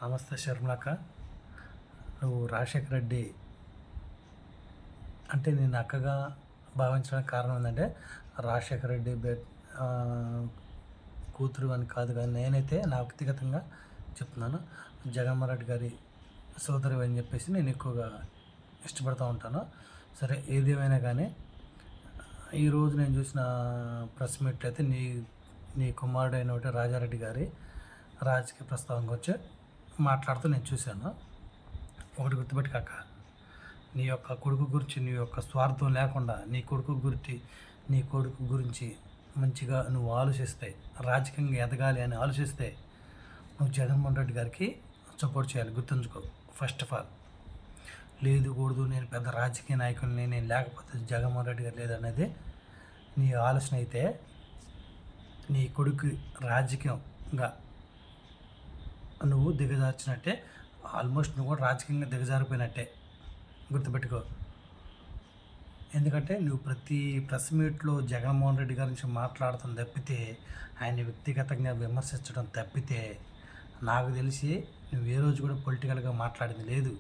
నమస్తే షర్మిలక్క. నువ్వు రాజశేఖర రెడ్డి అంటే నేను అక్కగా భావించడానికి కారణం ఏంటంటే రాజశేఖర రెడ్డి ఆ, కూతురు అని కాదు, కానీ నేనైతే నా వ్యక్తిగతంగా చెప్తున్నాను. జగన్మోహన్ రెడ్డి గారి సోదరి అని చెప్పేసి నేను ఎక్కువగా ఇష్టపడుతూ ఉంటాను. సరే, ఏదేమైనా కానీ ఈరోజు నేను చూసిన ప్రెస్ మీట్లు అయితే నీ నీ కుమారుడు అయిన రాజారెడ్డి గారి రాజకీయ ప్రస్తావన గురించి మాట్లాడుతూ నేను చూశాను. ఒకటి గుర్తుపెట్టి కాక, నీ యొక్క కొడుకు గురించి నీ యొక్క స్వార్థం లేకుండా నీ కొడుకు గురించి మంచిగా నువ్వు ఆలోచిస్తే, రాజకీయంగా ఎదగాలి అని ఆలోచిస్తే నువ్వు జగన్మోహన్ రెడ్డి గారికి సపోర్ట్ చేయాలి. గుర్తుంచుకో. ఫస్ట్ ఆఫ్ ఆల్ లేదు కూడదు, నేను పెద్ద రాజకీయ నాయకుడిని, నేను లేకపోతే జగన్మోహన్ రెడ్డి గారు లేదనేది నీ ఆలోచన అయితే నీ కొడుకు రాజకీయంగా నువ్వు దిగజార్చినట్టే. ఆల్మోస్ట్ నువ్వు కూడా రాజకీయంగా దిగజారిపోయినట్టే, గుర్తుపెట్టుకో. ఎందుకంటే నువ్వు ప్రతి ప్రెస్ మీట్లో జగన్మోహన్ రెడ్డి గారి నుంచి మాట్లాడటం తప్పితే, ఆయన వ్యక్తిగతంగా విమర్శించడం తప్పితే నాకు తెలిసి నువ్వు ఏ రోజు కూడా పొలిటికల్గా మాట్లాడింది లేదు.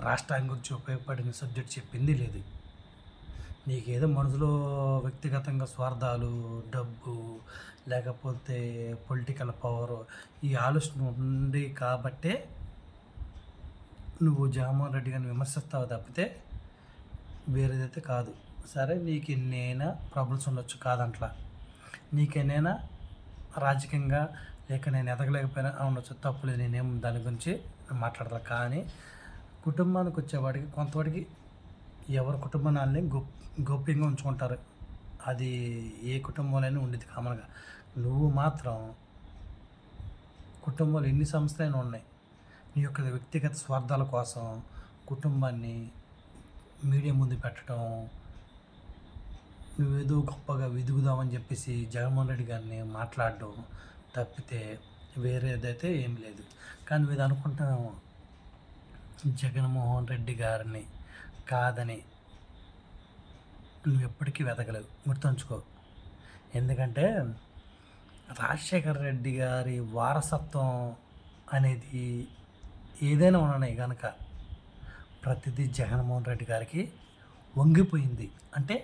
రాష్ట్రాన్ని గురించి ఉపయోగపడిన సబ్జెక్ట్ చెప్పింది లేదు. నీకేదో మనసులో వ్యక్తిగతంగా స్వార్థాలు, డబ్బు, లేకపోతే పొలిటికల్ పవర్, ఈ ఆలోచన ఉంది కాబట్టే నువ్వు జగన్మోహన్ రెడ్డి గారిని విమర్శిస్తావు తప్పితే వేరేదైతే కాదు. సరే, నీకు ఎన్నైనా ప్రాబ్లమ్స్ ఉండొచ్చు, కాదంట్లా. నీకెన్నైనా రాజకీయంగా లేక నేను ఎదగలేకపోయినా ఉండొచ్చు, తప్పులేదు, నేనేం దాని గురించి మాట్లాడతా. కానీ కుటుంబానికి వచ్చేవాడికి కొంతవాడికి ఎవరి కుటుంబాన్ని గోప్యంగా ఉంచుకుంటారు. అది ఏ కుటుంబంలోనే ఉండేది కామన్గా. నువ్వు మాత్రం కుటుంబంలో ఎన్ని సంస్థలైనా ఉన్నాయి, నీ యొక్క వ్యక్తిగత స్వార్థాల కోసం కుటుంబాన్ని మీడియా ముందు పెట్టడం, నువ్వేదో గొప్పగా వెదుగుదామని చెప్పేసి జగన్మోహన్ రెడ్డి గారిని మాట్లాడడం తప్పితే వేరేదైతే ఏం లేదు. కానీ నువ్వు ఇది అనుకుంటున్నావు, జగన్మోహన్ రెడ్డి గారిని కాదని నువ్వు ఎప్పటికీ వెతకలేవు. గుర్తుంచుకో. ఎందుకంటే రాజశేఖర రెడ్డి గారి వారసత్వం అనేది ఏదైనా ఉన్నాయి కనుక ప్రతిదీ జగన్మోహన్ రెడ్డి గారికి వంగిపోయింది. అంటే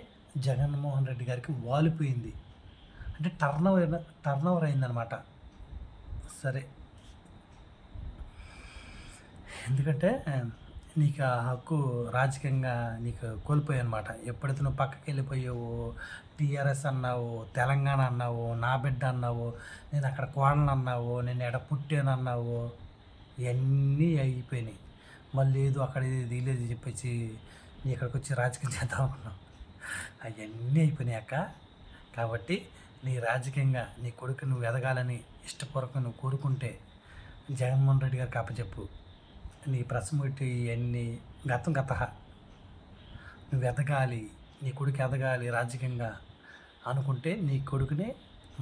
జగన్మోహన్ రెడ్డి గారికి వాలిపోయింది. అంటే టర్న్ ఓవర్ అయిందనమాట. సరే, ఎందుకంటే నీకు ఆ హక్కు రాజకీయంగా నీకు కోల్పోయావు అనమాట. ఎప్పుడైతే నువ్వు పక్కకి వెళ్ళిపోయావు, టీఆర్ఎస్ అన్నావు, తెలంగాణ అన్నావు, నా బిడ్డ అన్నావు, నేను అక్కడ కోడలు అన్నావు, నేను ఎడ పుట్టాను అన్నావు, ఇవన్నీ అయిపోయినాయి. మళ్ళీ ఏదో అక్కడ ఇది లేదు చెప్పేసి నీ ఇక్కడికి వచ్చి రాజకీయం చేద్దాం అనుకున్నావు. అవన్నీ అయిపోయినాయి అక్క. కాబట్టి నీ రాజకీయంగా నీ కొడుకు నువ్వు ఎదగాలని ఇష్టపూర్వకంగా నువ్వు కోరుకుంటే జగన్మోహన్ రెడ్డి గారికి అప్పచెప్పు. నీ ప్రెస్ మీట్ ఇవన్నీ గత నువ్వు ఎదగాలి, నీ కొడుకు ఎదగాలి రాజకీయంగా అనుకుంటే నీ కొడుకుని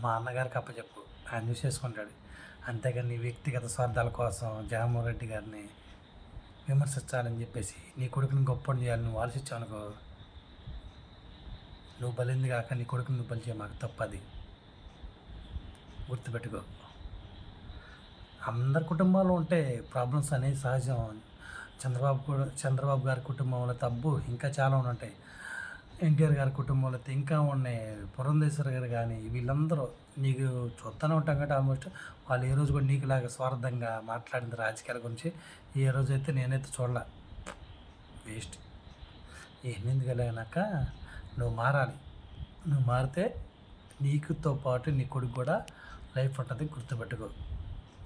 మా అన్నగారికి అప్పచెప్పు, ఆయన చూసేసుకుంటాడు. అంతేగాని నీ వ్యక్తిగత స్వార్థాల కోసం జగన్మోహన్ రెడ్డి గారిని విమర్శించాలని చెప్పేసి నీ కొడుకుని గొప్పని చేయాలని నువ్వు ఆలోచించావు అనుకో, నువ్వు బలింది కాక నీ కొడుకుని నువ్వు బలి చేయమాకు, తప్పది. గుర్తుపెట్టుకో. అందరి కుటుంబాల్లో ఉంటే ప్రాబ్లమ్స్ అనేవి సహజం. చంద్రబాబు గారి కుటుంబంలో తబ్బు ఇంకా చాలా ఉంటాయి. ఎన్టీఆర్ గారి కుటుంబంలో ఇంకా ఉన్నాయి. పురంధేశ్వరి గారు కానీ వీళ్ళందరూ నీకు చూస్తూనే ఉంటాం కాబట్టి ఆల్మోస్ట్ వాళ్ళు ఏ రోజు కూడా నీకులాగా స్వార్థంగా మాట్లాడింది రాజకీయాల గురించి ఏ రోజైతే నేనైతే చూడలే. వేస్ట్. ఎందుకు వెళ్ళాక నువ్వు మారాలి. నువ్వు మారితే నీకుతో పాటు నీ కొడుకు కూడా లైఫ్ ఉంటుంది. గుర్తుపెట్టుకో.